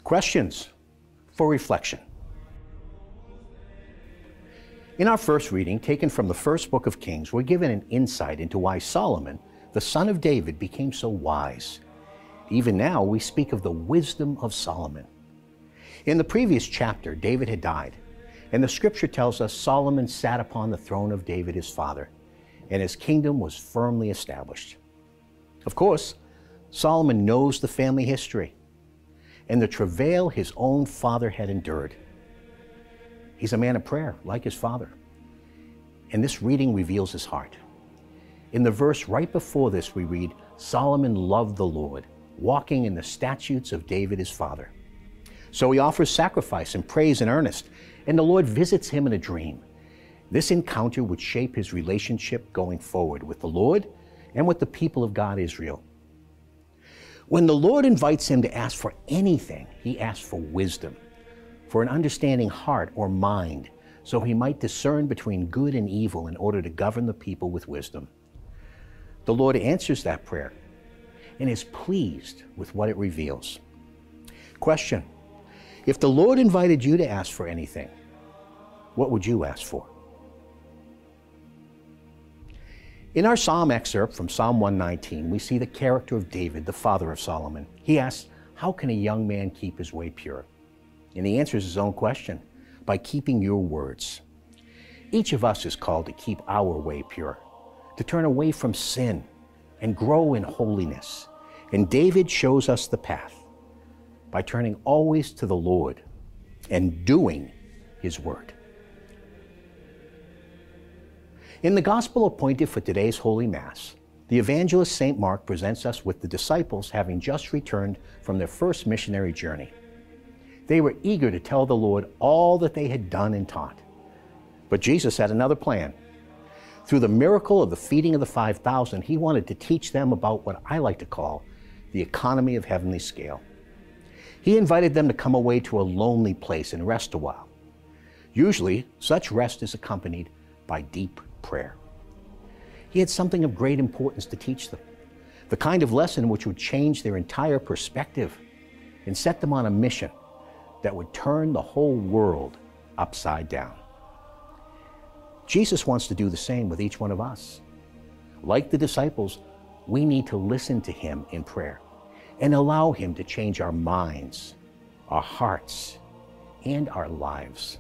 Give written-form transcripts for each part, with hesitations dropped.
Questions for reflection. In our first reading, taken from the first book of Kings, we're given an insight into why Solomon, the son of David, became so wise. Even now, we speak of the wisdom of Solomon. In the previous chapter, David had died, and the scripture tells us Solomon sat upon the throne of David his father, and his kingdom was firmly established. Of course, Solomon knows the family history and the travail his own father had endured. He's a man of prayer, like his father, and this reading reveals his heart. In the verse right before this, we read, Solomon loved the Lord, walking in the statutes of David his father. So he offers sacrifice and praise in earnest, and the Lord visits him in a dream. This encounter would shape his relationship going forward with the Lord and with the people of God, Israel. When the Lord invites him to ask for anything, he asks for wisdom, for an understanding heart or mind, so he might discern between good and evil in order to govern the people with wisdom. The Lord answers that prayer and is pleased with what it reveals. Question: if the Lord invited you to ask for anything, what would you ask for? In our psalm excerpt from Psalm 119, we see the character of David, the father of Solomon. He asks, how can a young man keep his way pure? And he answers his own question, by keeping your words. Each of us is called to keep our way pure, to turn away from sin and grow in holiness. And David shows us the path by turning always to the Lord and doing his word. In the gospel appointed for today's Holy Mass, the evangelist St. Mark presents us with the disciples having just returned from their first missionary journey. They were eager to tell the Lord all that they had done and taught. But Jesus had another plan. Through the miracle of the feeding of the 5,000, he wanted to teach them about what I like to call the economy of heavenly scale. He invited them to come away to a lonely place and rest a while. Usually, such rest is accompanied by deep prayer. He had something of great importance to teach them, the kind of lesson which would change their entire perspective and set them on a mission that would turn the whole world upside down. Jesus wants to do the same with each one of us. Like the disciples, we need to listen to him in prayer and allow him to change our minds, our hearts, and our lives.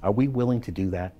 Are we willing to do that?